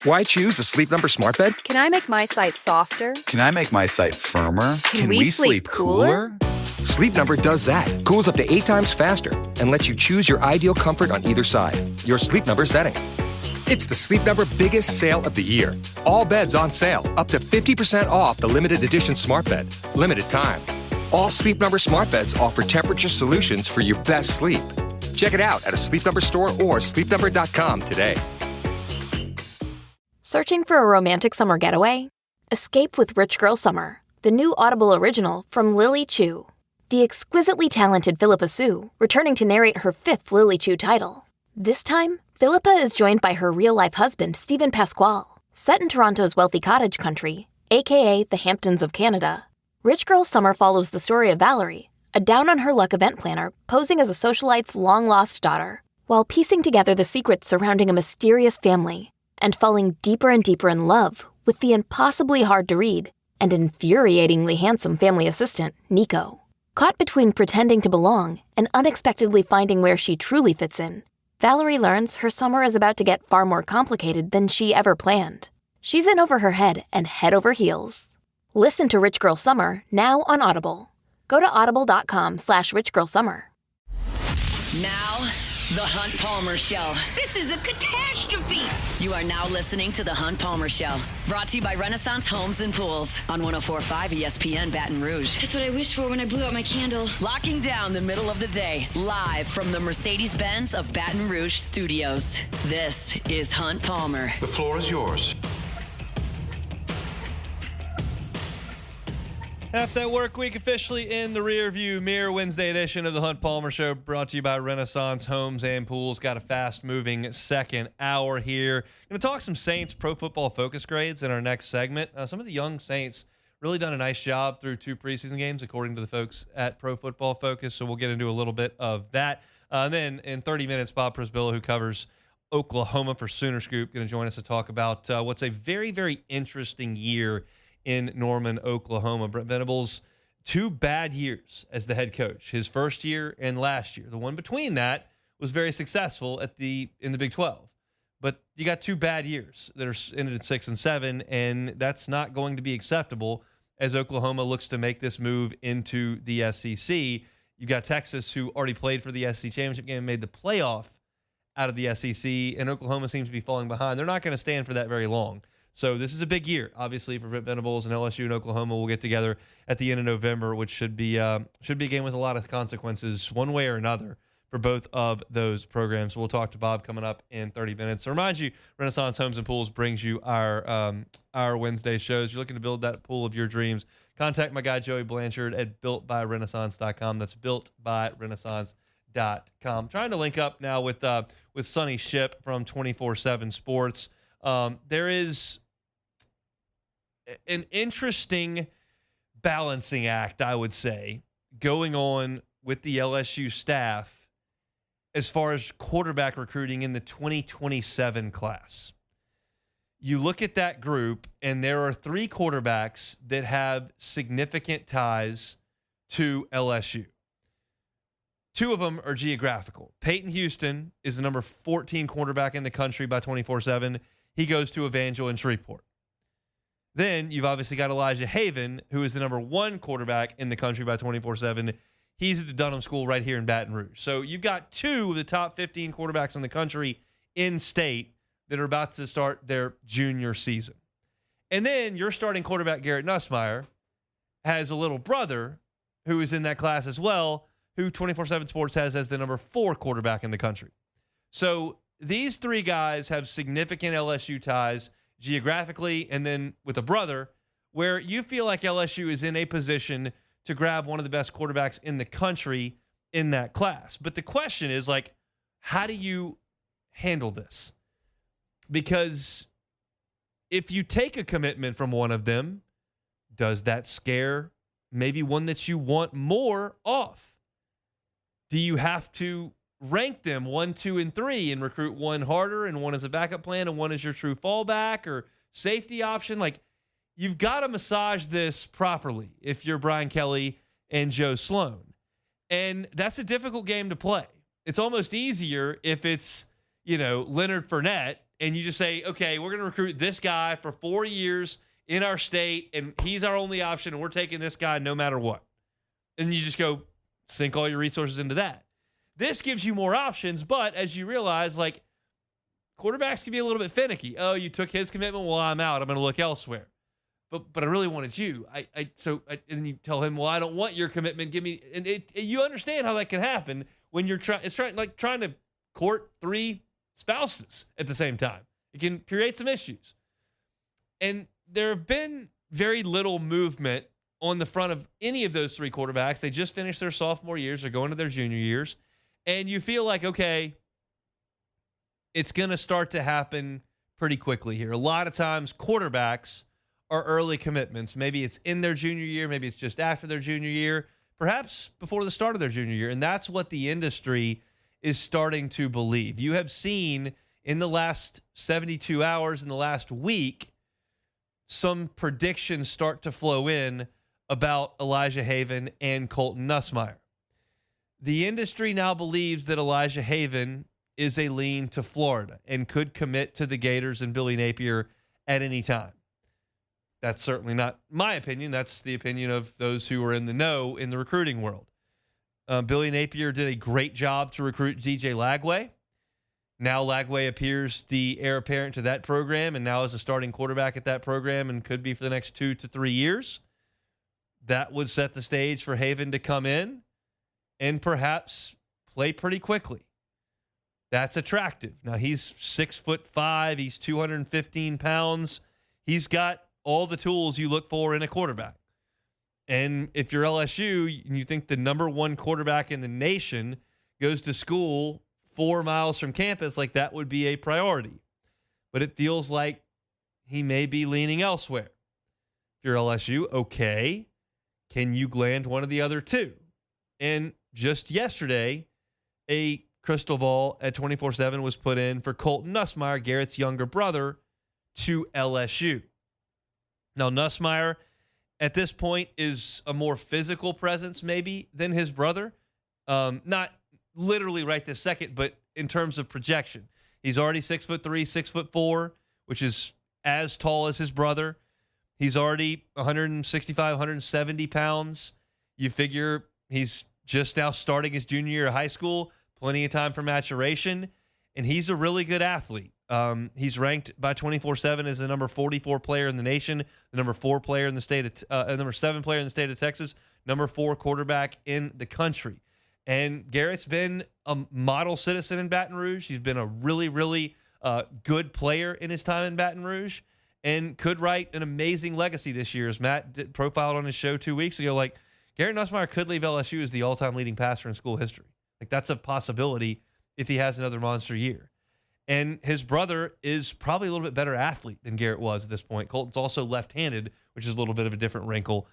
Why choose a Sleep Number smart bed? Can I make my site softer? Can I make my site firmer? Can we sleep cooler? Sleep Number does that. Cools up to 8 times faster and lets you choose your ideal comfort on either side. Your Sleep Number setting. It's the Sleep Number biggest sale of the year. All beds on sale, up to 50% off the limited edition smart bed. Limited time. All Sleep Number smart beds offer temperature solutions for your best sleep. Check it out at a Sleep Number store or sleepnumber.com today. Searching for a romantic summer getaway? Escape with Rich Girl Summer, the new Audible original from Lily Chu. The exquisitely talented Philippa Sue, returning to narrate her 5th Lily Chu title. This time, Philippa is joined by her real-life husband, Stephen Pasquale. Set in Toronto's wealthy cottage country, aka the Hamptons of Canada, Rich Girl Summer follows the story of Valerie, a down-on-her-luck event planner posing as a socialite's long-lost daughter, while piecing together the secrets surrounding a mysterious family and falling deeper and deeper in love with the impossibly hard-to-read and infuriatingly handsome family assistant, Nico. Caught between pretending to belong and unexpectedly finding where she truly fits in, Valerie learns her summer is about to get far more complicated than she ever planned. She's in over her head and head over heels. Listen to Rich Girl Summer now on Audible. Go to audible.com/richgirlsummer. Now, The Hunt Palmer Show. This is a catastrophe. You are now listening to The Hunt Palmer Show. Brought to you by Renaissance Homes and Pools on 104.5 ESPN Baton Rouge. That's what I wished for when I blew out my candle. Locking down the middle of the day, live from the Mercedes-Benz of Baton Rouge studios. This is Hunt Palmer. The floor is yours. Half that work week officially in the rear view mirror. Wednesday edition of the Hunt Palmer Show brought to you by Renaissance Homes and Pools. Got a fast-moving second hour here. Going to talk some Saints Pro Football Focus grades in our next segment. Some of the young Saints really done a nice job through 2 preseason games, according to the folks at Pro Football Focus. So we'll get into a little bit of that. And then in 30 minutes, Bob Przybylo, who covers Oklahoma for Sooner Scoop, going to join us to talk about what's a very, very interesting year in Norman, Oklahoma. Brent Venables, 2 bad years as the head coach. His first year and last year. The one between that was very successful in the Big 12. But you got 2 bad years that are ended at 6 and 7, and that's not going to be acceptable as Oklahoma looks to make this move into the SEC. You've got Texas, who already played for the SEC championship game and made the playoff out of the SEC, and Oklahoma seems to be falling behind. They're not going to stand for that very long. So this is a big year, obviously, for Brent Venables, and LSU and Oklahoma will get together at the end of November, which should be a game with a lot of consequences one way or another for both of those programs. We'll talk to Bob coming up in 30 minutes. So remind you, Renaissance Homes and Pools brings you our Wednesday shows. You're looking to build that pool of your dreams. Contact my guy, Joey Blanchard, at builtbyrenaissance.com. That's builtbyrenaissance.com. Trying to link up now with Sonny Ship from 24/7 Sports. There is an interesting balancing act, I would say, going on with the LSU staff as far as quarterback recruiting in the 2027 class. You look at that group, and there are 3 quarterbacks that have significant ties to LSU. 2 of them are geographical. Peyton Houston is the number 14 quarterback in the country by 24/7. He goes to Evangel in Shreveport. Then you've obviously got Elijah Haven, who is the number 1 quarterback in the country by 24/7. He's at the Dunham School right here in Baton Rouge. So you've got 2 of the top 15 quarterbacks in the country in state that are about to start their junior season. And then your starting quarterback, Garrett Nussmeier, has a little brother who is in that class as well, who 24/7 Sports has as the number 4 quarterback in the country. So these 3 guys have significant LSU ties geographically and then with a brother, where you feel like LSU is in a position to grab one of the best quarterbacks in the country in that class. But the question is, like, how do you handle this? Because if you take a commitment from one of them, does that scare maybe one that you want more off? Do you have to rank them 1, 2, and 3 and recruit one harder and one as a backup plan and one as your true fallback or safety option? Like, you've got to massage this properly if you're Brian Kelly and Joe Sloan. And that's a difficult game to play. It's almost easier if it's, Leonard Fournette and you just say, okay, we're going to recruit this guy for 4 years in our state, and he's our only option, and we're taking this guy no matter what. And you just go sink all your resources into that. This gives you more options, but as you realize, like, quarterbacks can be a little bit finicky. Oh, you took his commitment? Well, I'm out. I'm going to look elsewhere. But I really wanted you. And then you tell him, well, I don't want your commitment. Give me. And you understand how that can happen when you're trying to court 3 spouses at the same time. It can create some issues. And there have been very little movement on the front of any of those 3 quarterbacks. They just finished their sophomore years. They're going to their junior years. And you feel like, okay, it's going to start to happen pretty quickly here. A lot of times quarterbacks are early commitments. Maybe it's in their junior year. Maybe it's just after their junior year, perhaps before the start of their junior year. And that's what the industry is starting to believe. You have seen in the last 72 hours, in the last week, some predictions start to flow in about Elijah Haven and Colton Nussmeier. The industry now believes that Elijah Haven is a lean to Florida and could commit to the Gators and Billy Napier at any time. That's certainly not my opinion. That's the opinion of those who are in the know in the recruiting world. Billy Napier did a great job to recruit DJ Lagway. Now Lagway appears the heir apparent to that program and now is a starting quarterback at that program and could be for the next 2 to 3 years. That would set the stage for Haven to come in and perhaps play pretty quickly. That's attractive. Now he's 6'5", he's 215 pounds. He's got all the tools you look for in a quarterback. And if you're LSU and you think the number 1 quarterback in the nation goes to school 4 miles from campus, like that would be a priority. But it feels like he may be leaning elsewhere. If you're LSU, okay, can you land one of the other 2? And just yesterday, a crystal ball at 24/7 was put in for Colton Nussmeier, Garrett's younger brother, to LSU. Now, Nussmeier, at this point, is a more physical presence maybe than his brother. Not literally right this second, but in terms of projection. He's already 6'3", 6'4", which is as tall as his brother. He's already 165, 170 pounds. You figure he's just now starting his junior year of high school, plenty of time for maturation, and he's a really good athlete. He's ranked by 24/7 as the number 44 player in the nation, the number 4 player in the state of, number 7 player in the state of Texas, number 4 quarterback in the country. And Garrett's been a model citizen in Baton Rouge. He's been a really, really good player in his time in Baton Rouge and could write an amazing legacy this year. As Matt profiled on his show 2 weeks ago, like, Garrett Nussmeier could leave LSU as the all-time leading passer in school history. Like, that's a possibility if he has another monster year. And his brother is probably a little bit better athlete than Garrett was at this point. Colton's also left-handed, which is a little bit of a different wrinkle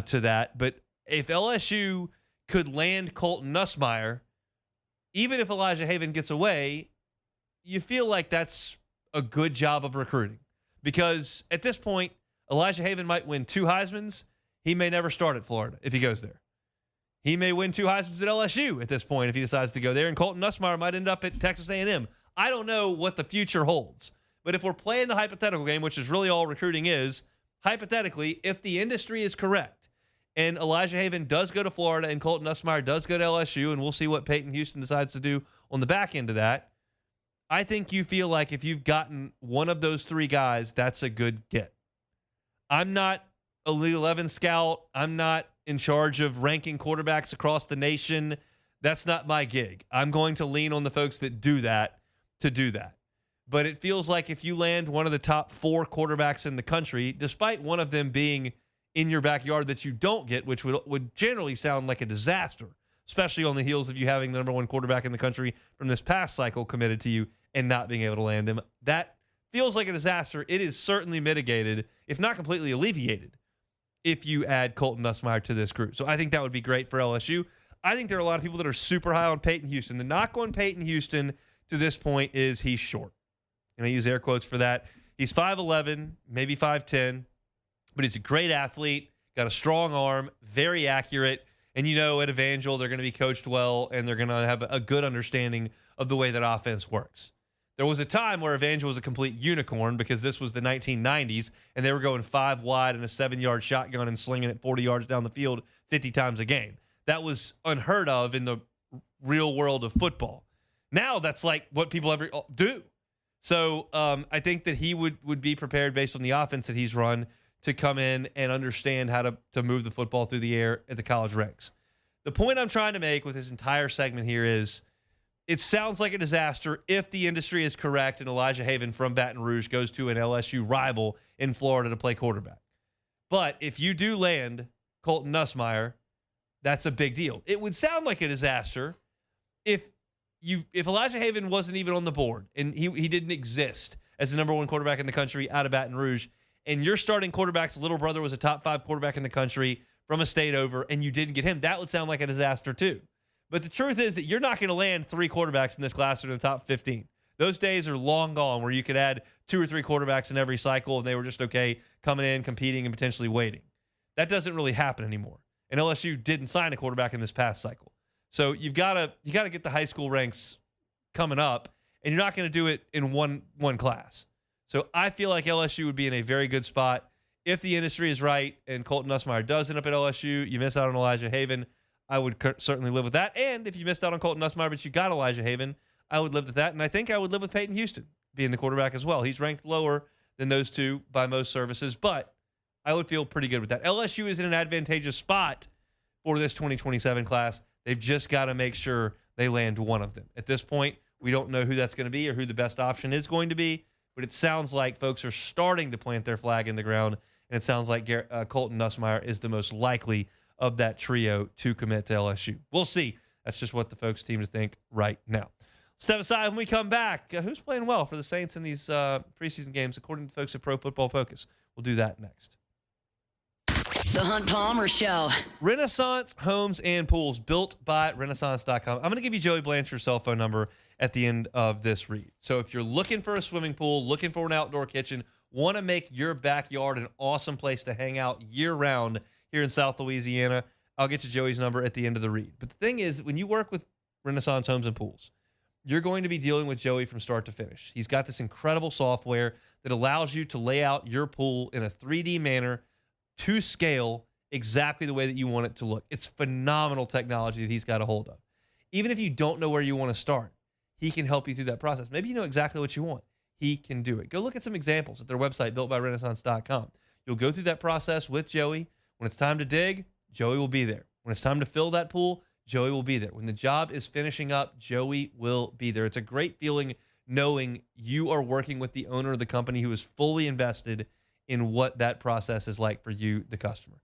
to that. But if LSU could land Colton Nussmeier, even if Elijah Haven gets away, you feel like that's a good job of recruiting. Because at this point, Elijah Haven might win 2 Heismans. He may never start at Florida if he goes there. He may win 2 Heismans at LSU at this point if he decides to go there, and Colton Nussmeier might end up at Texas A&M. I don't know what the future holds. But if we're playing the hypothetical game, which is really all recruiting is, hypothetically, if the industry is correct, and Elijah Haven does go to Florida and Colton Nussmeier does go to LSU, and we'll see what Peyton Houston decides to do on the back end of that, I think you feel like if you've gotten one of those 3 guys, that's a good get. I'm not a Elite 11 scout. I'm not in charge of ranking quarterbacks across the nation. That's not my gig. I'm going to lean on the folks that do that to do that. But it feels like if you land one of the top 4 quarterbacks in the country, despite one of them being in your backyard that you don't get, which would generally sound like a disaster, especially on the heels of you having the number 1 quarterback in the country from this past cycle committed to you and not being able to land him. That feels like a disaster. It is certainly mitigated, if not completely alleviated, if you add Colton Nussmeier to this group. So I think that would be great for LSU. I think there are a lot of people that are super high on Peyton Houston. The knock on Peyton Houston to this point is he's short. And I use air quotes for that. He's 5'11", maybe 5'10", but he's a great athlete, got a strong arm, very accurate. And you know, at Evangel, they're going to be coached well, and they're going to have a good understanding of the way that offense works. There was a time where Evangel was a complete unicorn because this was the 1990s, and they were going 5 wide in a 7-yard shotgun and slinging it 40 yards down the field 50 times a game. That was unheard of in the real world of football. Now that's like what people ever do. So I think that he would be prepared based on the offense that he's run to come in and understand how to move the football through the air at the college ranks. The point I'm trying to make with this entire segment here is it sounds like a disaster if the industry is correct and Elijah Haven from Baton Rouge goes to an LSU rival in Florida to play quarterback. But if you do land Colton Nussmeier, that's a big deal. It would sound like a disaster if Elijah Haven wasn't even on the board and he didn't exist as the number 1 quarterback in the country out of Baton Rouge, and your starting quarterback's little brother was a top 5 quarterback in the country from a state over, and you didn't get him, that would sound like a disaster too. But the truth is that you're not going to land 3 quarterbacks in this class that are in the top 15. Those days are long gone where you could add 2 or 3 quarterbacks in every cycle and they were just okay coming in, competing, and potentially waiting. That doesn't really happen anymore. And LSU didn't sign a quarterback in this past cycle. So you got to get the high school ranks coming up, and you're not going to do it in one class. So I feel like LSU would be in a very good spot. If the industry is right and Colton Nussmeier does end up at LSU, you miss out on Elijah Haven. I would certainly live with that. And if you missed out on Colton Nussmeier but you got Elijah Haven, I would live with that. And I think I would live with Peyton Houston being the quarterback as well. He's ranked lower than those two by most services, but I would feel pretty good with that. LSU is in an advantageous spot for this 2027 class. They've just got to make sure they land one of them. At this point, we don't know who that's going to be or who the best option is going to be, but it sounds like folks are starting to plant their flag in the ground, and it sounds like Colton Nussmeier is the most likely of that trio to commit to LSU. We'll see. That's just what the folks seem to think right now. Step aside when we come back. Who's playing well for the Saints in these preseason games, according to folks at Pro Football Focus? We'll do that next. The Hunt Palmer Show. Renaissance Homes and Pools, built by Renaissance.com. I'm going to give you Joey Blanchard's cell phone number at the end of this read. So if you're looking for a swimming pool, looking for an outdoor kitchen, want to make your backyard an awesome place to hang out year-round here in South Louisiana, I'll get you Joey's number at the end of the read. But the thing is, when you work with Renaissance Homes and Pools, you're going to be dealing with Joey from start to finish. He's got this incredible software that allows you to lay out your pool in a 3D manner to scale exactly the way that you want it to look. It's phenomenal technology that he's got a hold of. Even if you don't know where you want to start, he can help you through that process. Maybe you know exactly what you want. He can do it. Go look at some examples at their website, builtbyrenaissance.com. You'll go through that process with Joey. When it's time to dig, Joey will be there. When it's time to fill that pool, Joey will be there. When the job is finishing up, Joey will be there. It's a great feeling knowing you are working with the owner of the company who is fully invested in what that process is like for you, the customer.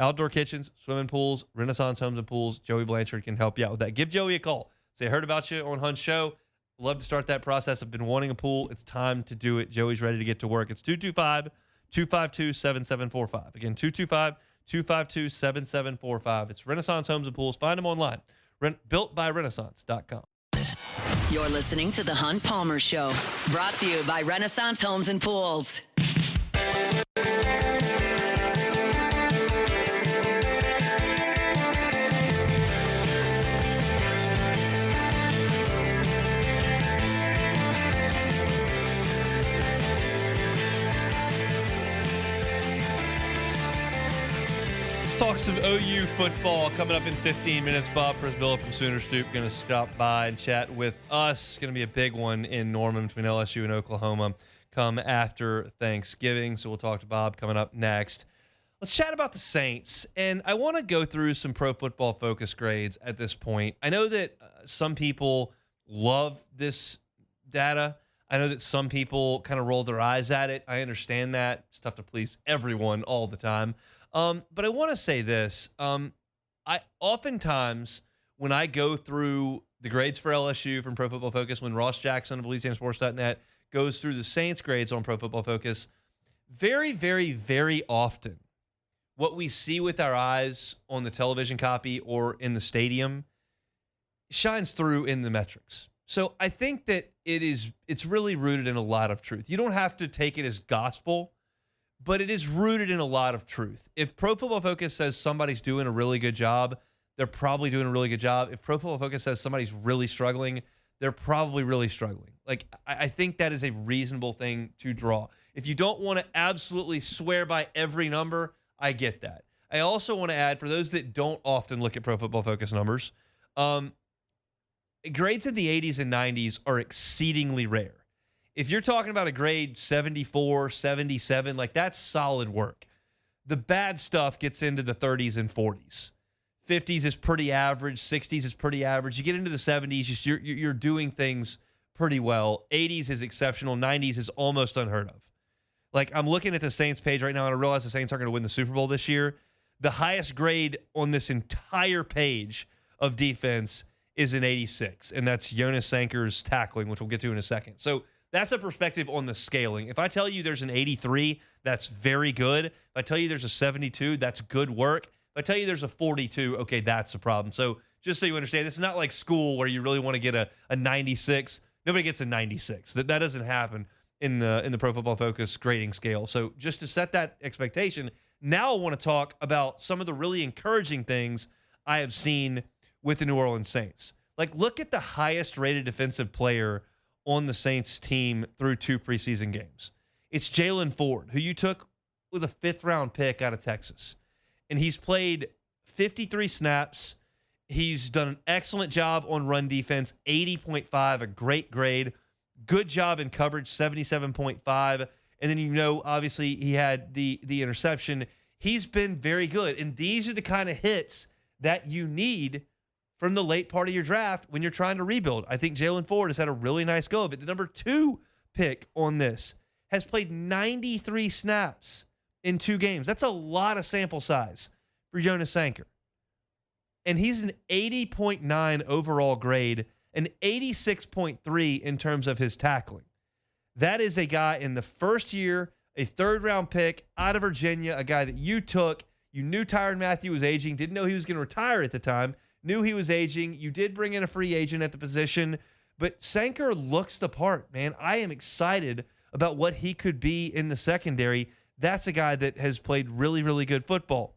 Outdoor kitchens, swimming pools, Renaissance Homes and Pools, Joey Blanchard can help you out with that. Give Joey a call. Say, I heard about you on Hunt's show. Love to start that process. I've been wanting a pool. It's time to do it. Joey's ready to get to work. It's 225-252-7745. Again, 225-252-7745. It's Renaissance Homes and Pools. Find them online. Builtbyrenaissance.com. You're listening to The Hunt Palmer Show, brought to you by Renaissance Homes and Pools. Talk some OU football coming up in 15 minutes. Bob Przybylo from Sooner Stoop going to stop by and chat with us. It's going to be a big one in Norman between LSU and Oklahoma come after Thanksgiving. So we'll talk to Bob coming up next. Let's chat about the Saints. And I want to go through some Pro Football Focus grades at this point. I know that some people love this data. I know that some people kind of roll their eyes at it. I understand that. It's tough to please everyone all the time. But I want to say this. I oftentimes, when I go through the grades for LSU from Pro Football Focus, when Ross Jackson of LouisianaSports.net goes through the Saints grades on Pro Football Focus, very, very, very often, what we see with our eyes on the television copy or in the stadium shines through in the metrics. So I think that it's really rooted in a lot of truth. You don't have to take it as gospel, but it is rooted in a lot of truth. If Pro Football Focus says somebody's doing a really good job, they're probably doing a really good job. If Pro Football Focus says somebody's really struggling, they're probably really struggling. Like, I think that is a reasonable thing to draw. If you don't want to absolutely swear by every number, I get that. I also want to add, for those that don't often look at Pro Football Focus numbers, grades in the 80s and 90s are exceedingly rare. If you're talking about a grade 74, 77, like that's solid work. The bad stuff gets into the 30s and 40s. 50s is pretty average. 60s is pretty average. You get into the 70s, you're doing things pretty well. 80s is exceptional. 90s is almost unheard of. Like, I'm looking at the Saints page right now, and I realize the Saints aren't going to win the Super Bowl this year. The highest grade on this entire page of defense is an 86, and that's Jonas Sanker's tackling, which we'll get to in a second. So that's a perspective on the scaling. If I tell you there's an 83, that's very good. If I tell you there's a 72, that's good work. If I tell you there's a 42, okay, that's a problem. So just so you understand, this is not like school where you really want to get a 96. Nobody gets a 96. That doesn't happen in the Pro Football Focus grading scale. So just to set that expectation, now I want to talk about some of the really encouraging things I have seen with the New Orleans Saints. Like, look at the highest rated defensive player on the Saints team through 2 preseason games. It's Jalen Ford, who you took with a 5th-round pick out of Texas. And he's played 53 snaps. He's done an excellent job on run defense, 80.5, a great grade. Good job in coverage, 77.5. And then, obviously he had the interception. He's been very good. And these are the kind of hits that you need from the late part of your draft when you're trying to rebuild. I think Jalen Ford has had a really nice go of it. The number 2 pick on this has played 93 snaps in 2 games. That's a lot of sample size for Jonas Sanker. And he's an 80.9 overall grade, an 86.3 in terms of his tackling. That is a guy in the first year, a 3rd-round pick out of Virginia, a guy that you took. You knew Tyrann Mathieu was aging, didn't know he was going to retire at the time, knew he was aging. You did bring in a free agent at the position, but Sanker looks the part, man. I am excited about what he could be in the secondary. That's a guy that has played really, really good football.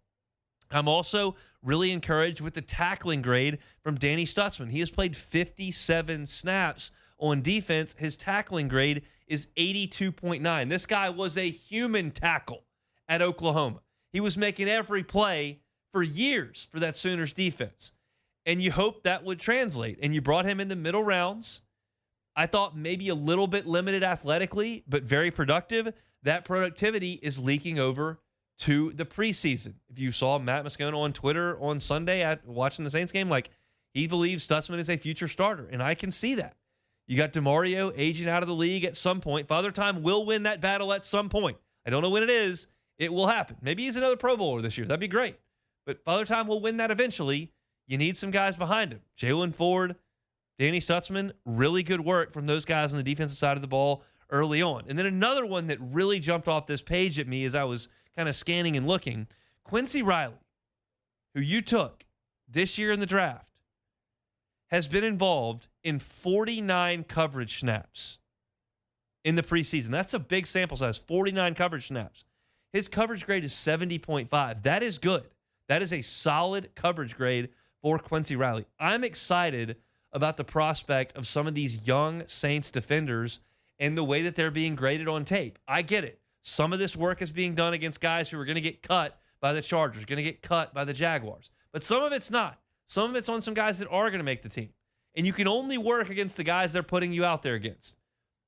I'm also really encouraged with the tackling grade from Danny Stutzman. He has played 57 snaps on defense. His tackling grade is 82.9. This guy was a human tackle at Oklahoma. He was making every play for years for that Sooners defense. And you hope that would translate. And you brought him in the middle rounds. I thought maybe a little bit limited athletically, but very productive. That productivity is leaking over to the preseason. If you saw Matt Moscona on Twitter on Sunday at watching the Saints game, like, he believes Stutzman is a future starter, and I can see that. You got DeMario aging out of the league at some point. Father Time will win that battle at some point. I don't know when it is. It will happen. Maybe he's another Pro Bowler this year. That'd be great. But Father Time will win that eventually. You need some guys behind him. Jalen Ford, Danny Stutzman, really good work from those guys on the defensive side of the ball early on. And then another one that really jumped off this page at me as I was kind of scanning and looking, Quincy Riley, who you took this year in the draft, has been involved in 49 coverage snaps in the preseason. That's a big sample size, 49 coverage snaps. His coverage grade is 70.5. That is good. That is a solid coverage grade for Quincy Riley. I'm excited about the prospect of some of these young Saints defenders and the way that they're being graded on tape. I get it. Some of this work is being done against guys who are going to get cut by the Chargers, going to get cut by the Jaguars. But some of it's not. Some of it's on some guys that are going to make the team. And you can only work against the guys they're putting you out there against.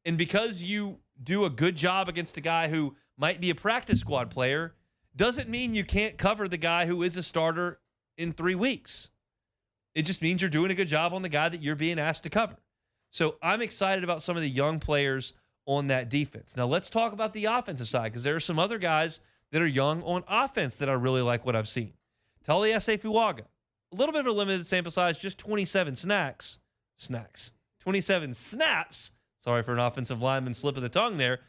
And because you do a good job against a guy who might be a practice squad player, doesn't mean you can't cover the guy who is a starter in 3 weeks. It just means you're doing a good job on the guy that you're being asked to cover. So I'm excited about some of the young players on that defense. Now let's talk about the offensive side, because there are some other guys that are young on offense that I really like what I've seen. Taliese Fuaga, a little bit of a limited sample size, just 27 snaps. 27 snaps. Sorry for an offensive lineman slip of the tongue there.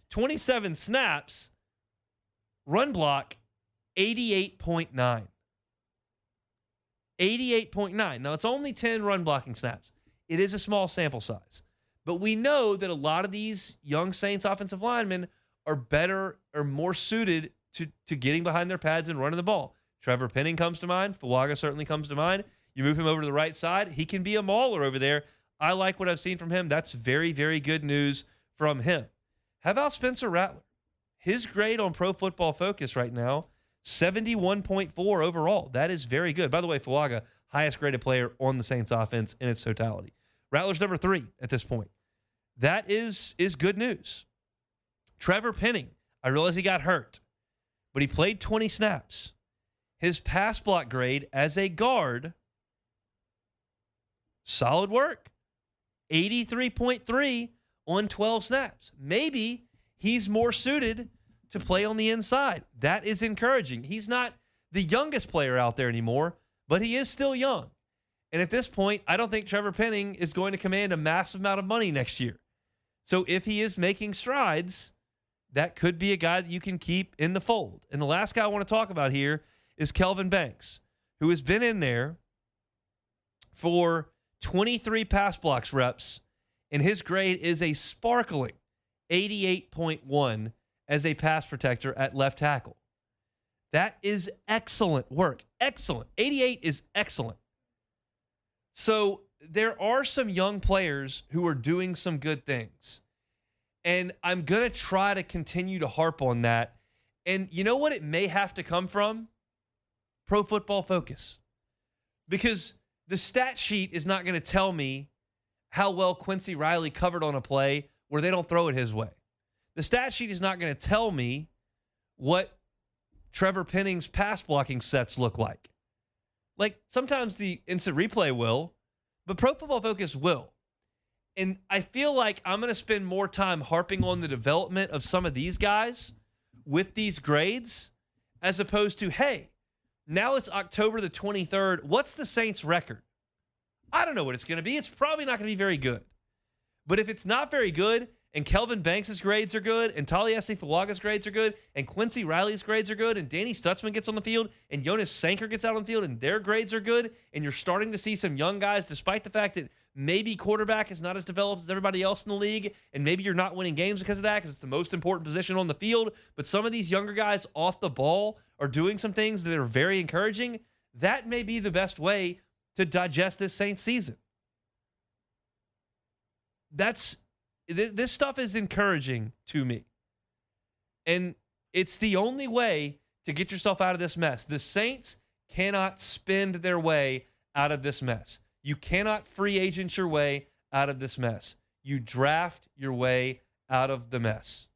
27 snaps. Run block, 88.9. 88.9. Now, it's only 10 run blocking snaps. It is a small sample size. But we know that a lot of these young Saints offensive linemen are better or more suited to getting behind their pads and running the ball. Trevor Penning comes to mind. Fuaga certainly comes to mind. You move him over to the right side, he can be a mauler over there. I like what I've seen from him. That's very, very good news from him. How about Spencer Rattler? His grade on Pro Football Focus right now, 71.4 overall. That is very good. By the way, Fuaga, highest graded player on the Saints offense in its totality. Rattler's number 3 at this point. That is good news. Trevor Penning, I realize he got hurt, but he played 20 snaps. His pass block grade as a guard, solid work. 83.3 on 12 snaps. Maybe he's more suited to play on the inside. That is encouraging. He's not the youngest player out there anymore, but he is still young. And at this point, I don't think Trevor Penning is going to command a massive amount of money next year. So if he is making strides, that could be a guy that you can keep in the fold. And the last guy I want to talk about here is Kelvin Banks, who has been in there for 23 pass blocks reps, and his grade is a sparkling 88.1 as a pass protector at left tackle. That is excellent work. Excellent. 88 is excellent. So there are some young players who are doing some good things. And I'm going to try to continue to harp on that. And you know what it may have to come from? Pro Football Focus. Because the stat sheet is not going to tell me how well Quincy Riley covered on a play where they don't throw it his way. The stat sheet is not going to tell me what Trevor Penning's pass blocking sets look like. Like, sometimes the instant replay will, but Pro Football Focus will. And I feel like I'm going to spend more time harping on the development of some of these guys with these grades as opposed to, hey, now it's October the 23rd. What's the Saints' record? I don't know what it's going to be. It's probably not going to be very good. But if it's not very good, and Kelvin Banks' grades are good, and Taliesin Fuaga's grades are good, and Quincy Riley's grades are good, and Danny Stutzman gets on the field, and Jonas Sanker gets out on the field, and their grades are good, and you're starting to see some young guys, despite the fact that maybe quarterback is not as developed as everybody else in the league, and maybe you're not winning games because of that, because it's the most important position on the field, but some of these younger guys off the ball are doing some things that are very encouraging. That may be the best way to digest this Saints season. This stuff is encouraging to me. And it's the only way to get yourself out of this mess. The Saints cannot spend their way out of this mess. You cannot free agent your way out of this mess. You draft your way out of the mess.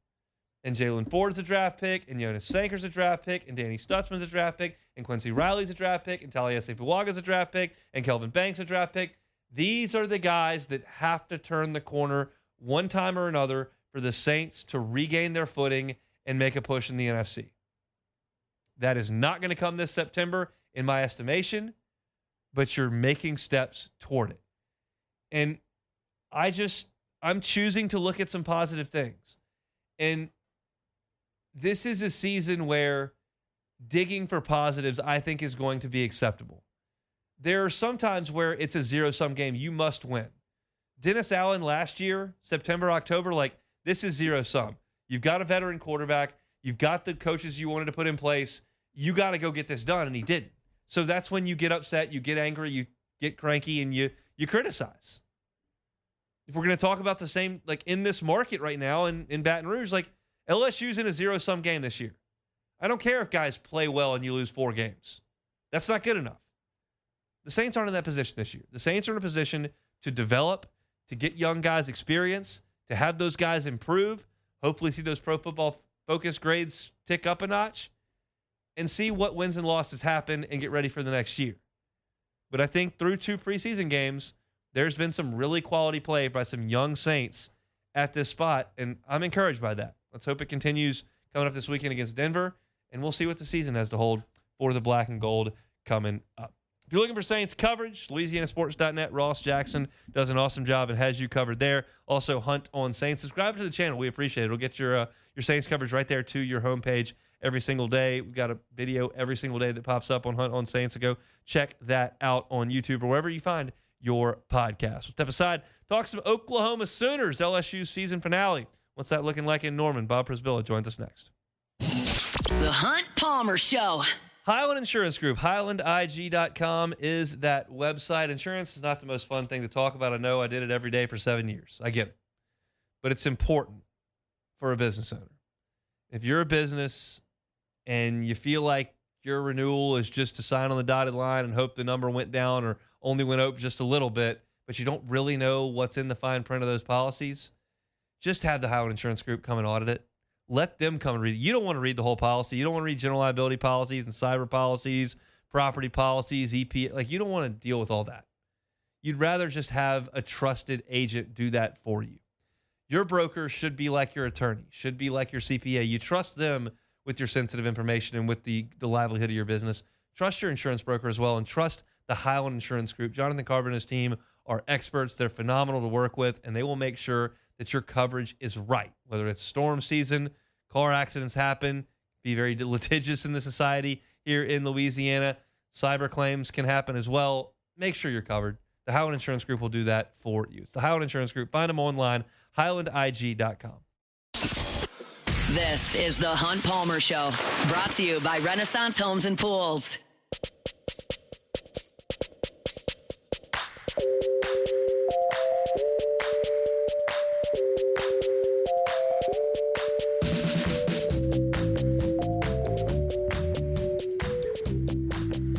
And Jalen Ford's a draft pick, and Jonas Sanker's a draft pick, and Danny Stutzman's a draft pick, and Quincy Riley's a draft pick, and Taliesin Fuaga's a draft pick, and Kelvin Banks a draft pick. These are the guys that have to turn the corner one time or another for the Saints to regain their footing and make a push in the NFC. That is not going to come this September, in my estimation, but you're making steps toward it. And I'm choosing to look at some positive things. And this is a season where digging for positives, I think, is going to be acceptable. There are some times where it's a zero-sum game. You must win. Dennis Allen last year, September, October, like, this is zero-sum. You've got a veteran quarterback. You've got the coaches you wanted to put in place. You got to go get this done, and he didn't. So that's when you get upset, you get angry, you get cranky, and you criticize. If we're going to talk about the same, like, in this market right now in Baton Rouge, like, LSU's in a zero-sum game this year. I don't care if guys play well and you lose 4 games. That's not good enough. The Saints aren't in that position this year. The Saints are in a position to develop, to get young guys experience, to have those guys improve, hopefully see those Pro Football Focus grades tick up a notch, and see what wins and losses happen and get ready for the next year. But I think through 2 preseason games, there's been some really quality play by some young Saints at this spot, and I'm encouraged by that. Let's hope it continues coming up this weekend against Denver, and we'll see what the season has to hold for the Black and Gold coming up. If you're looking for Saints coverage, LouisianaSports.net, Ross Jackson does an awesome job and has you covered there. Also, Hunt on Saints. Subscribe to the channel. We appreciate it. It'll get your Saints coverage right there to your homepage every single day. We've got a video every single day that pops up on Hunt on Saints. So go check that out on YouTube or wherever you find your podcast. We'll step aside, talk some Oklahoma Sooners, LSU season finale. What's that looking like in Norman? Bob Przybylo joins us next. The Hunt Palmer Show. Highland Insurance Group, highlandig.com is that website. Insurance is not the most fun thing to talk about. I know I did it every day for 7 years. I get it. But it's important for a business owner. If you're a business and you feel like your renewal is just to sign on the dotted line and hope the number went down or only went up just a little bit, but you don't really know what's in the fine print of those policies, just have the Highland Insurance Group come and audit it. Let them come and read it. You don't want to read the whole policy. You don't want to read general liability policies and cyber policies, property policies, EP. Like, you don't want to deal with all that. You'd rather just have a trusted agent do that for you. Your broker should be like your attorney, should be like your CPA. You trust them with your sensitive information and with the livelihood of your business. Trust your insurance broker as well, and trust the Highland Insurance Group. Jonathan Carver and his team are experts. They're phenomenal to work with, and they will make sure that your coverage is right. Whether it's storm season, car accidents happen, be very litigious in the society here in Louisiana. Cyber claims can happen as well. Make sure you're covered. The Highland Insurance Group will do that for you. It's the Highland Insurance Group. Find them online, highlandig.com. This is the Hunt Palmer Show, brought to you by Renaissance Homes and Pools.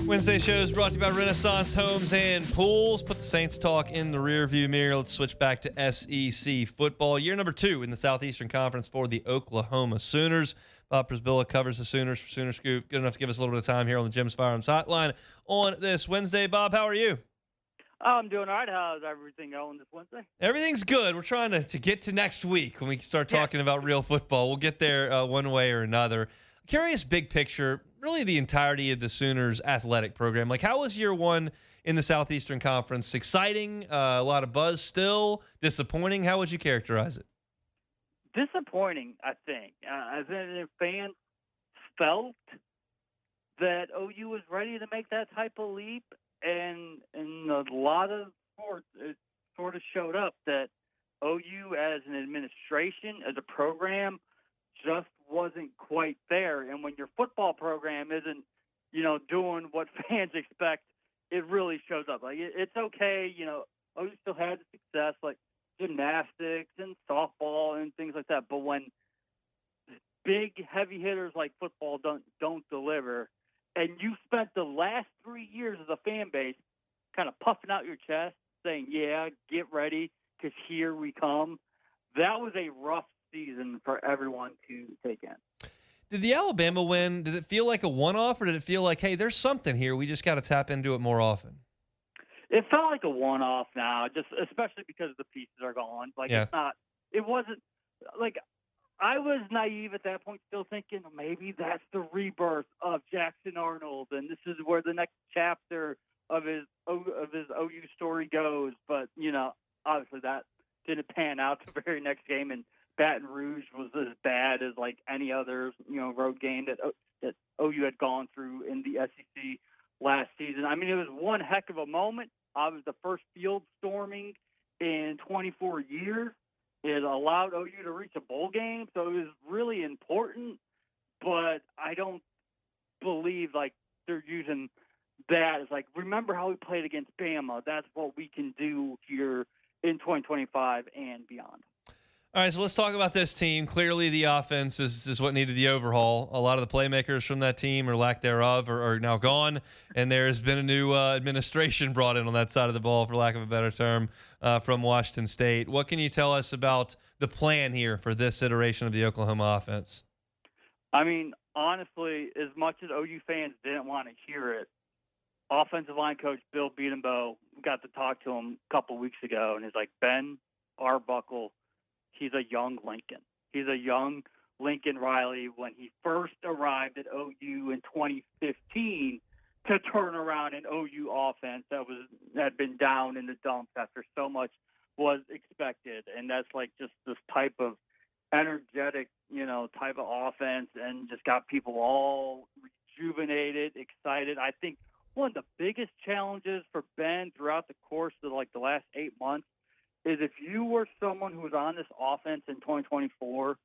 Wednesday show is brought to you by Renaissance Homes and Pools. Put the Saints talk in the rearview mirror. Let's switch back to SEC football. Year number 2 in the Southeastern Conference for the Oklahoma Sooners. Bob Przybylo covers the Sooners for Sooner Scoop. Good enough to give us a little bit of time here on the Jim's Firearms Hotline on this Wednesday. Bob, how are you? I'm doing all right. How's everything going this Wednesday? Everything's good. We're trying to get to next week when we start talking about real football. We'll get there one way or another. Curious, big picture, really the entirety of the Sooners athletic program. Like, how was year 1 in the Southeastern Conference? Exciting, a lot of buzz still, disappointing? How would you characterize it? Disappointing, I think. As in, fans felt that OU was ready to make that type of leap, and in a lot of sports, it sort of showed up that OU as an administration, as a program, just wasn't quite there. And when your football program isn't, doing what fans expect, it really shows up. Like, it's okay, OU still had success, like gymnastics and softball and things like that. But when big heavy hitters like football don't deliver, and you spent the last 3 years as a fan base kind of puffing out your chest, saying, yeah, get ready, because here we come, that was a rough season for everyone to take in. Did the Alabama win, did it feel like a one-off, or did it feel like, hey, there's something here, we just got to tap into it more often? It felt like a one-off now, just especially because the pieces are gone. Like, yeah. It wasn't, like, I was naive at that point, still thinking maybe that's the rebirth of Jackson Arnold, and this is where the next chapter of his OU story goes. But, obviously that didn't pan out the very next game, and Baton Rouge was as bad as like any other, road game that OU had gone through in the SEC last season. I mean, it was one heck of a moment. I was the first field storming in 24 years. It allowed OU to reach a bowl game, so it was really important. But I don't believe like they're using that as like, remember how we played against Bama? That's what we can do here in 2025 and beyond. All right, so let's talk about this team. Clearly, the offense is what needed the overhaul. A lot of the playmakers from that team, or lack thereof, are now gone, and there has been a new administration brought in on that side of the ball, for lack of a better term, from Washington State. What can you tell us about the plan here for this iteration of the Oklahoma offense? I mean, honestly, as much as OU fans didn't want to hear it, offensive line coach Bill Beatenbow, got to talk to him a couple weeks ago, and he's like, Ben Arbuckle, he's a young Lincoln. He's a young Lincoln Riley when he first arrived at OU in 2015 to turn around an OU offense that had been down in the dumps after so much was expected. And that's like just this type of energetic, type of offense, and just got people all rejuvenated, excited. I think one of the biggest challenges for Ben throughout the course of like the last 8 months is if you were someone who was on this offense in 2024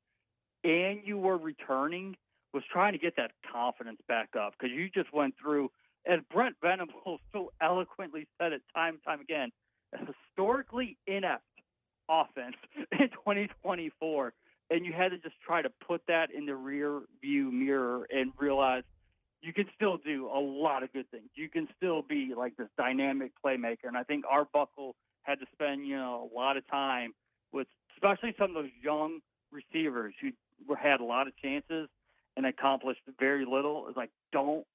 and you were returning, was trying to get that confidence back up, because you just went through, as Brent Venables so eloquently said it time and time again, a historically inept offense in 2024, and you had to just try to put that in the rear view mirror and realize you can still do a lot of good things. You can still be like this dynamic playmaker, and I think Arbuckle had to spend a lot of time with, especially some of those young receivers who had a lot of chances and accomplished very little. It's like, don't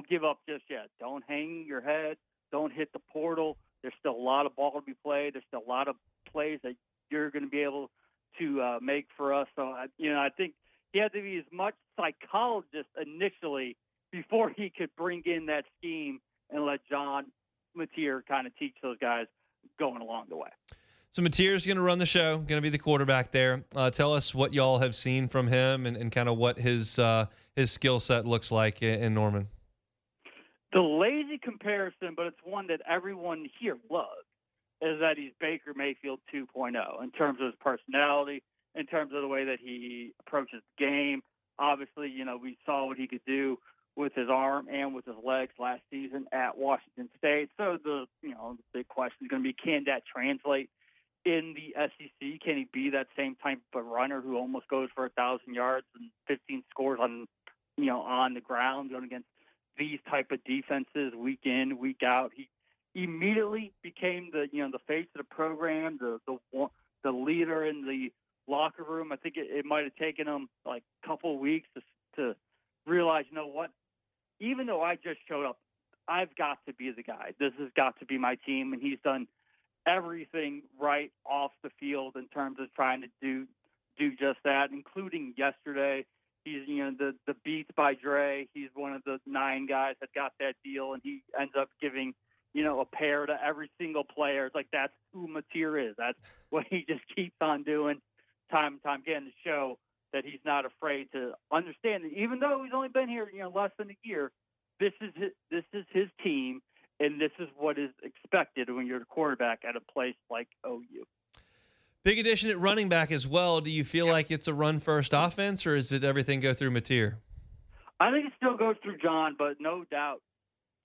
give up just yet. Don't hang your head. Don't hit the portal. There's still a lot of ball to be played. There's still a lot of plays that you're going to be able to make for us. So, I think he had to be as much psychologist initially before he could bring in that scheme and let John Mateer kind of teach those guys going along the way. So Mateer's going to run the show, going to be the quarterback there. Tell us what y'all have seen from him and kind of what his skill set looks like in Norman. The lazy comparison, but it's one that everyone here loves, is that he's Baker Mayfield 2.0 in terms of his personality, in terms of the way that he approaches the game. Obviously, we saw what he could do with his arm and with his legs last season at Washington State. So the big question is going to be, can that translate in the SEC? Can he be that same type of runner who almost goes for 1,000 yards and 15 scores on the ground going against these type of defenses week in, week out? He immediately became the face of the program, the leader in the locker room. I think it might have taken him like a couple of weeks to realize, what? Even though I just showed up, I've got to be the guy. This has got to be my team, and he's done everything right off the field in terms of trying to do just that, including yesterday. He's the Beats by Dre. He's one of the 9 guys that got that deal, and he ends up giving a pair to every single player. It's like, that's who Mateer is. That's what he just keeps on doing time and time again to show that he's not afraid to understand that even though he's only been here less than a year, this is his team, and this is what is expected when you're the quarterback at a place like OU. Big addition at running back as well. Do you feel like it's a run-first offense, or is it everything go through Mateer? I think it still goes through John, but no doubt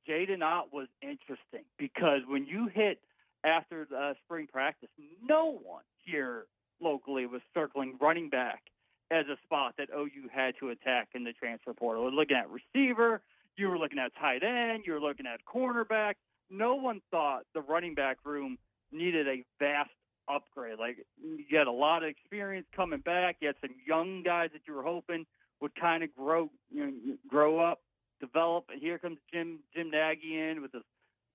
Jaden Ott was interesting, because when you hit after the spring practice, no one here locally was circling running back as a spot that OU had to attack in the transfer portal. We're looking at receiver, you were looking at tight end, you were looking at cornerback. No one thought the running back room needed a vast upgrade. Like, you had a lot of experience coming back. You had some young guys that you were hoping would kind of grow up, develop. And here comes Jim Nagy in with his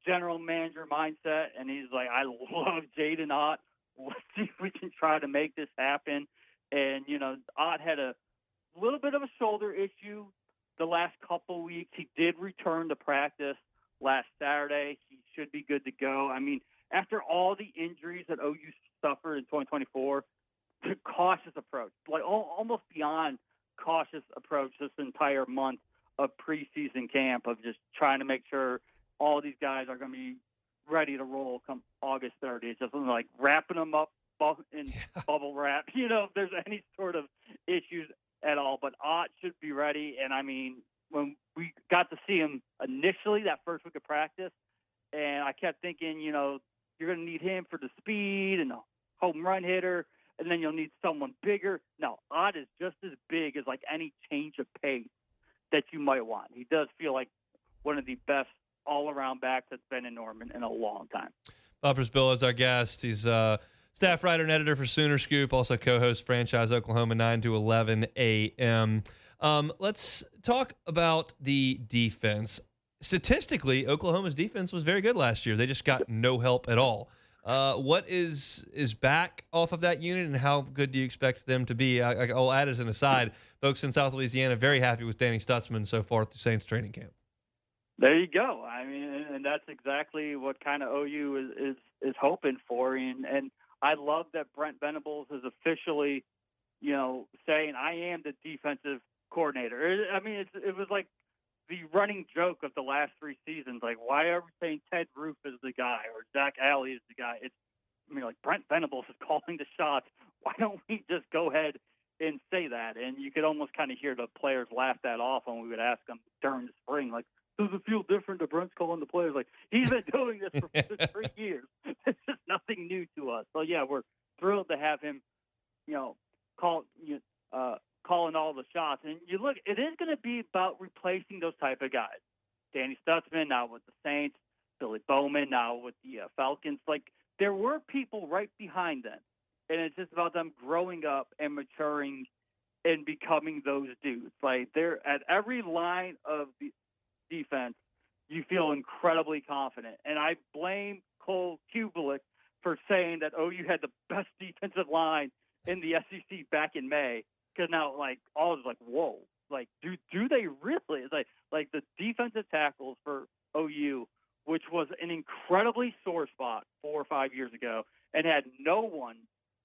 general manager mindset, and he's like, I love Jaden Ott. Let's see if we can try to make this happen. And, Ott had a little bit of a shoulder issue the last couple weeks. He did return to practice last Saturday. He should be good to go. I mean, after all the injuries that OU suffered in 2024, the cautious approach, like almost beyond cautious approach this entire month of preseason camp, of just trying to make sure all these guys are going to be ready to roll come August 30th. It's just like wrapping them up in bubble wrap, if there's any sort of issues at all. But Ott should be ready. And, I mean, when we got to see him initially that first week of practice, and I kept thinking, you're going to need him for the speed and the home run hitter, and then you'll need someone bigger. No, Ott is just as big as, like, any change of pace that you might want. He does feel like one of the best all-around backs that's been in Norman in a long time. Bob Przybylo is our guest. He's staff writer and editor for Sooner Scoop, also co-host Franchise Oklahoma 9 to 11 a.m. Let's talk about the defense. Statistically, Oklahoma's defense was very good last year. They just got no help at all. What is back off of that unit, and how good do you expect them to be? I'll add as an aside, folks in South Louisiana very happy with Danny Stutzman so far through Saints training camp. There you go. I mean, and that's exactly what kind of OU is hoping for. And I love that Brent Venables is officially, saying, I am the defensive coordinator. I mean, it was like the running joke of the last 3 seasons. Like, why are we saying Ted Roof is the guy or Zach Alley is the guy? Like Brent Venables is calling the shots. Why don't we just go ahead and say that, and you could almost kind of hear the players laugh that off when we would ask them during the spring, like, does it feel different that Brent's calling the players? Like, he's been doing this for 3 years. It's just nothing new to us. So, yeah, we're thrilled to have him, calling all the shots. And you look, it is going to be about replacing those type of guys. Danny Stutzman now with the Saints, Billy Bowman now with the Falcons. Like, there were people right behind them. And it's just about them growing up and maturing and becoming those dudes. Like, they're at every line of the defense, you feel incredibly confident. And I blame Cole Kubelik for saying that OU had the best defensive line in the SEC back in May. Because now, like, all is like, whoa. Like, do they really? It's like the defensive tackles for OU, which was an incredibly sore spot 4 or 5 years ago and had no one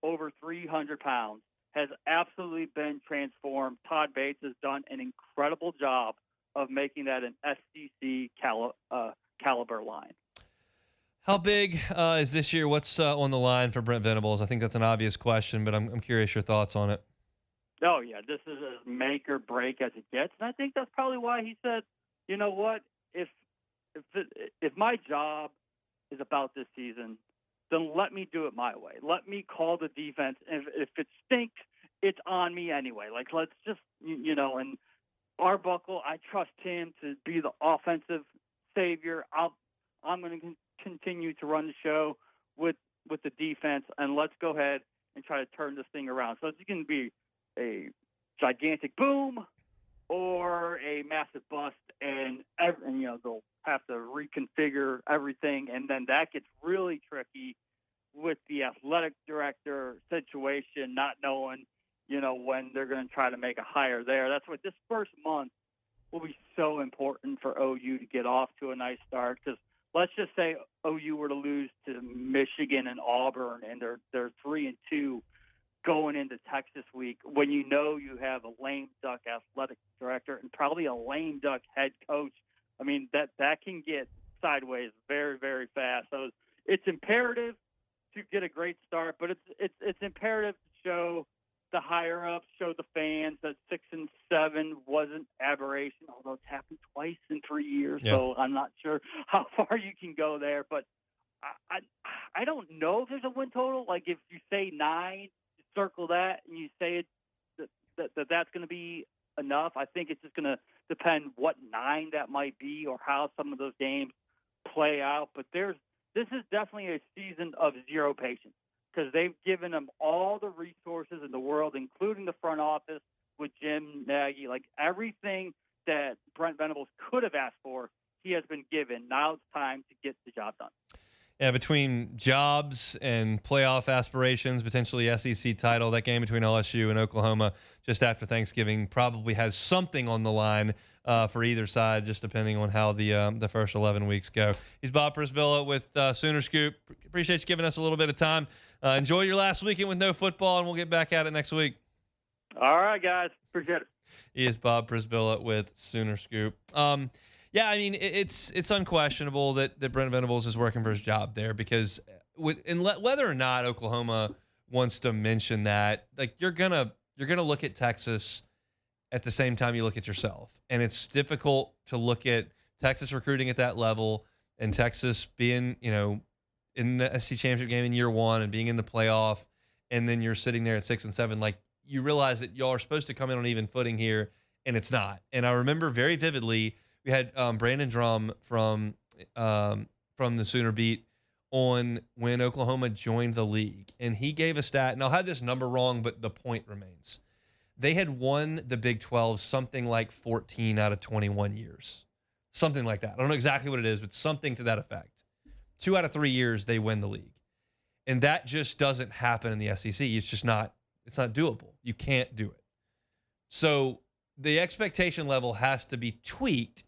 over 300 pounds, has absolutely been transformed. Todd Bates has done an incredible job of making that an SEC caliber line. How big is this year? What's on the line for Brent Venables? I think that's an obvious question, but I'm curious your thoughts on it. Oh, yeah, this is as make or break as it gets. And I think that's probably why he said, you know what, if my job is about this season, then let me do it my way. Let me call the defense. And if it stinks, it's on me anyway. Like, let's just, and Arbuckle, I trust him to be the offensive savior. I'm going to continue to run the show with the defense, and let's go ahead and try to turn this thing around. So it's going to be a gigantic boom or a massive bust, and they'll have to reconfigure everything, and then that gets really tricky with the athletic director situation, not knowing, when they're going to try to make a hire there. That's what this first month will be so important for OU to get off to a nice start, because let's just say OU were to lose to Michigan and Auburn, and they're 3-2 going into Texas week, when you have a lame duck athletic director and probably a lame duck head coach. I mean, that can get sideways very, very fast. So it's imperative to get a great start, but it's imperative to show the higher ups, show the fans that 6 and 7 wasn't aberration, although it's happened twice in 3 years. Yeah. So I'm not sure how far you can go there, but I don't know if there's a win total. Like, if you say 9, circle that and you say that's going to be enough. I think it's just going to depend what 9 that might be or how some of those games play out. But this is definitely a season of zero patience, because they've given them all the resources in the world, including the front office with Jim Nagy. Like, everything that Brent Venables could have asked for, he has been given. Now it's time to get the job done. Yeah, between jobs and playoff aspirations, potentially SEC title, that game between LSU and Oklahoma just after Thanksgiving probably has something on the line for either side, just depending on how the first 11 weeks go. He's Bob Przybylo with Sooner Scoop. Appreciate you giving us a little bit of time. Enjoy your last weekend with no football, and we'll get back at it next week. All right, guys. Appreciate it. He is Bob Przybylo with Sooner Scoop. Yeah, I mean, it's unquestionable that Brent Venables is working for his job there, because whether or not Oklahoma wants to mention that, like, you're gonna look at Texas at the same time you look at yourself, and it's difficult to look at Texas recruiting at that level and Texas being, in the SEC championship game in year 1 and being in the playoff, and then you're sitting there at 6 and 7. Like, you realize that y'all are supposed to come in on even footing here, and it's not. And I remember very vividly, we had Brandon Drum from the Sooner Beat on when Oklahoma joined the league, and he gave a stat, and I'll have this number wrong, but the point remains. They had won the Big 12 something like 14 out of 21 years. Something like that. I don't know exactly what it is, but something to that effect. 2 out of 3 years they win the league. And that just doesn't happen in the SEC. It's not doable. You can't do it. So the expectation level has to be tweaked,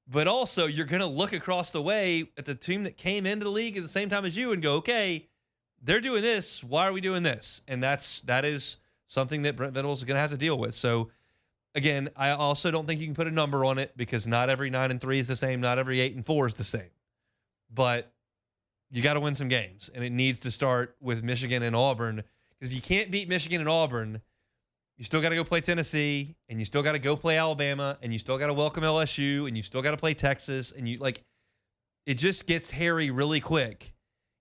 but also you're going to look across the way at the team that came into the league at the same time as you and go, okay, they're doing this. Why are we doing this? And that is something that Brent Venables is going to have to deal with. So again, I also don't think you can put a number on it, because not every 9-3 is the same. Not every 8-4 is the same, but you got to win some games, and it needs to start with Michigan and Auburn. Because if you can't beat Michigan and Auburn, you still got to go play Tennessee, and you still got to go play Alabama, and you still got to welcome LSU, and you still got to play Texas, and it just gets hairy really quick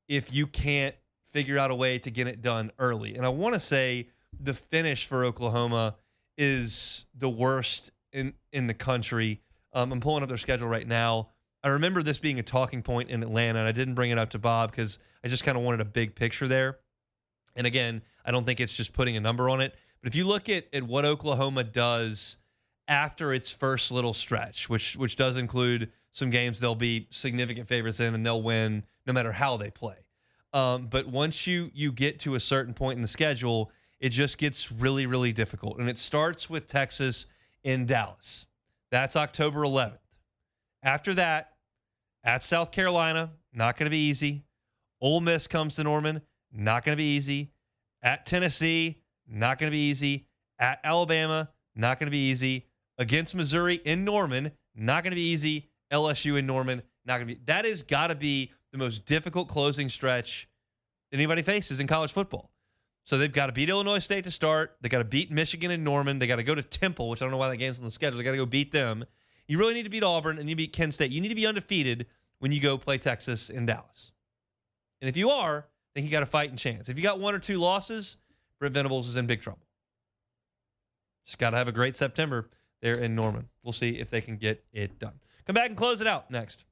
if you can't figure out a way to get it done early. And I want to say the finish for Oklahoma is the worst in the country. I'm pulling up their schedule right now. I remember this being a talking point in Atlanta, and I didn't bring it up to Bob because I just kind of wanted a big picture there. And again, I don't think it's just putting a number on it. But if you look at what Oklahoma does after its first little stretch, which does include some games they'll be significant favorites in and they'll win no matter how they play. But once you get to a certain point in the schedule, it just gets really, really difficult. And it starts with Texas in Dallas. That's October 11th. After that, at South Carolina, not going to be easy. Ole Miss comes to Norman, not going to be easy. At Tennessee, not going to be easy. At Alabama, not going to be easy. Against Missouri in Norman, not going to be easy. LSU in Norman, not going to be. That has got to be the most difficult closing stretch anybody faces in college football. So they've got to beat Illinois State to start. They got to beat Michigan and Norman. They got to go to Temple, which I don't know why that game's on the schedule. They got to go beat them. You really need to beat Auburn, and you beat Kent State. You need to be undefeated when you go play Texas in Dallas. And if you are, then you got a fighting chance. If you got 1 or 2 losses, Brent Venables is in big trouble. Just got to have a great September there in Norman. We'll see if they can get it done. Come back and close it out next.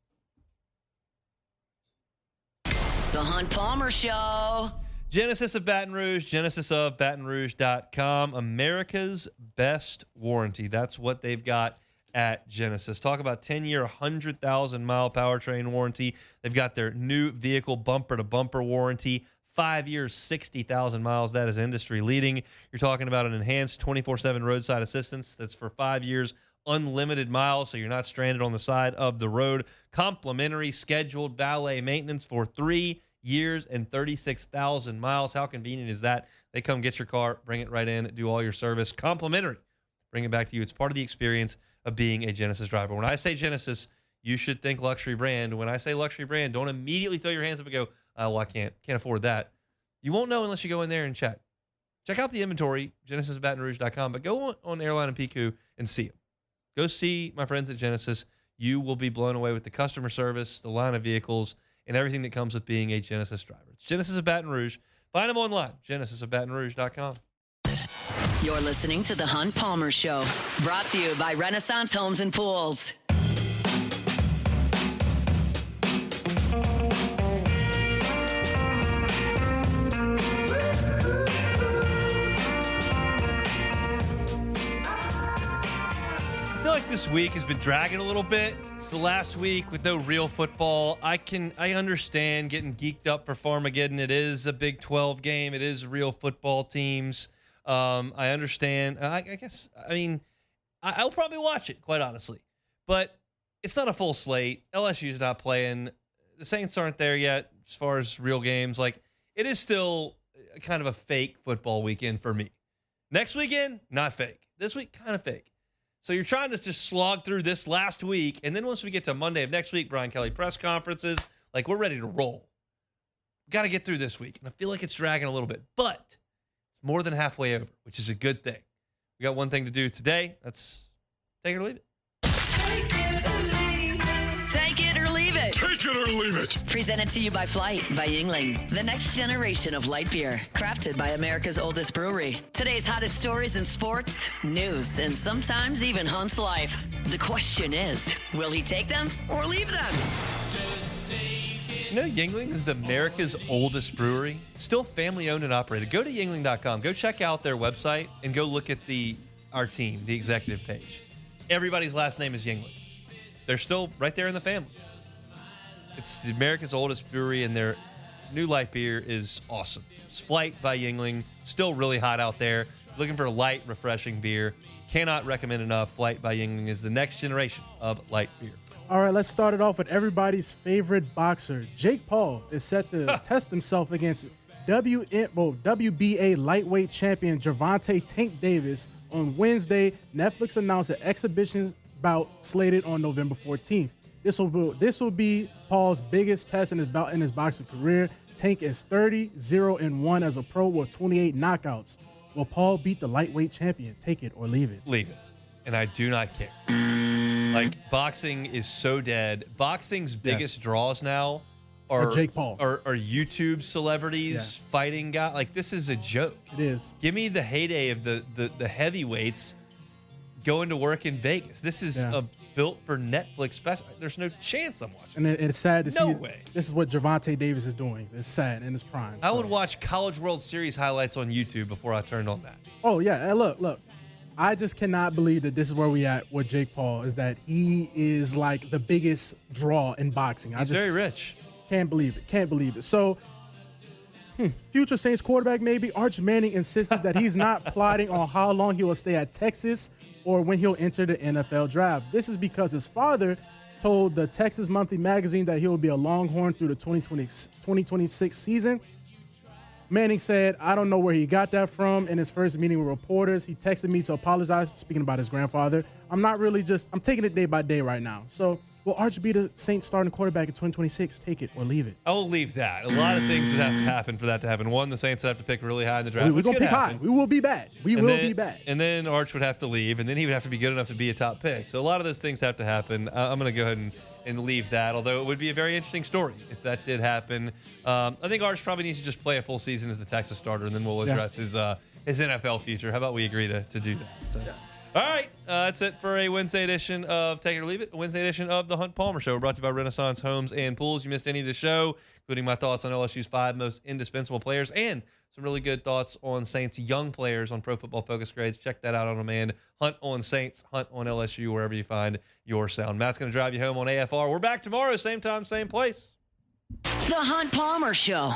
The Hunt Palmer Show. Genesis of Baton Rouge, genesisofbatonrouge.com. America's best warranty. That's what they've got at Genesis. Talk about 10-year, 100,000-mile powertrain warranty. They've got their new vehicle bumper-to-bumper warranty. 5 years, 60,000 miles. That is industry leading. You're talking about an enhanced 24/7 roadside assistance that's for 5 years, unlimited miles, so you're not stranded on the side of the road. Complimentary scheduled valet maintenance for 3 years and 36,000 miles. How convenient is that? They come get your car, bring it right in, do all your service. Complimentary. Bring it back to you. It's part of the experience of being a Genesis driver. When I say Genesis, you should think luxury brand. When I say luxury brand, don't immediately throw your hands up and go, oh, well, I can't afford that. You won't know unless you go in there and check. Check out the inventory, genesisbatonrouge.com, but go on Airline and PQ and see them. Go see my friends at Genesis. You will be blown away with the customer service, the line of vehicles, and everything that comes with being a Genesis driver. It's Genesis of Baton Rouge. Find them online, genesisofbatonrouge.com. You're listening to The Hunt Palmer Show, brought to you by Renaissance Homes and Pools. I feel like this week has been dragging a little bit. It's the last week with no real football. I understand getting geeked up for Farmageddon. It is a Big 12 game. It is real football teams. I understand. I'll probably watch it, quite honestly. But it's not a full slate. LSU's not playing. The Saints aren't there yet as far as real games. Like, it is still kind of a fake football weekend for me. Next weekend, not fake. This week, kind of fake. So you're trying to just slog through this last week, and then once we get to Monday of next week, Brian Kelly press conferences, like, we're ready to roll. We've got to get through this week, and I feel like it's dragging a little bit, but it's more than halfway over, which is a good thing. We got one thing to do today. That's take it or leave it. Take it or leave it. Take it or leave it. Presented to you by Flight by Yingling, the next generation of light beer, crafted by America's oldest brewery. Today's hottest stories in sports, news, and sometimes even Hunt's life. The question is, will he take them or leave them? You know, Yingling is America's oldest brewery. It's still family owned and operated. Go to yingling.com. Go check out their website and go look at our team, the executive page. Everybody's last name is Yingling. They're still right there in the family. It's America's oldest brewery, and their new light beer is awesome. It's Flight by Yingling. Still really hot out there. Looking for a light, refreshing beer. Cannot recommend enough. Flight by Yingling is the next generation of light beer. All right, let's start it off with everybody's favorite boxer. Jake Paul is set to test himself against WBA lightweight champion Gervonta Tank Davis on Wednesday. Netflix announced an exhibition bout slated on November 14th. This will be Paul's biggest test in his boxing career. Tank is 30-0-1 as a pro with 28 knockouts. Will Paul beat the lightweight champion? Take it or leave it. Leave it. And I do not care. Like, boxing is so dead. Boxing's biggest draws now are Jake Paul. Are YouTube celebrities fighting guys. Like, this is a joke. It is. Give me the heyday of the heavyweights going to work in Vegas. This is a built for Netflix special. There's no chance I'm watching. And it's sad to see. No way. This is what Gervonta Davis is doing. It's sad in his prime. I would watch College World Series highlights on YouTube before I turned on that. Oh, yeah. And look. I just cannot believe that this is where we at with Jake Paul, is that he is like the biggest draw in boxing. He's very rich. Can't believe it. So, future Saints quarterback maybe. Arch Manning insisted that he's not plotting on how long he will stay at Texas or when he'll enter the NFL draft. This is because his father told the Texas Monthly Magazine that he will be a Longhorn through the 2026 season. Manning said, I don't know where he got that from. In his first meeting with reporters, he texted me to apologize, speaking about his grandfather. I'm taking it day by day right now. So, will Arch be the Saints starting quarterback in 2026? Take it or leave it. I will leave that. A lot of things would have to happen for that to happen. One, the Saints would have to pick really high in the draft. We're going to pick high. We will be bad. We will be bad. And then Arch would have to leave, and then he would have to be good enough to be a top pick. So a lot of those things have to happen. I'm going to go ahead and leave that, although it would be a very interesting story if that did happen. I think Arch probably needs to just play a full season as the Texas starter, and then we'll address his NFL future. How about we agree to do that? So. All right, that's it for a Wednesday edition of Take It or Leave It, a Wednesday edition of the Hunt Palmer Show. We're brought to you by Renaissance Homes and Pools. You missed any of the show, including my thoughts on LSU's 5 most indispensable players and some really good thoughts on Saints young players on Pro Football Focus Grades. Check that out on demand. Hunt on Saints, Hunt on LSU, wherever you find your sound. Matt's going to drive you home on AFR. We're back tomorrow, same time, same place. The Hunt Palmer Show.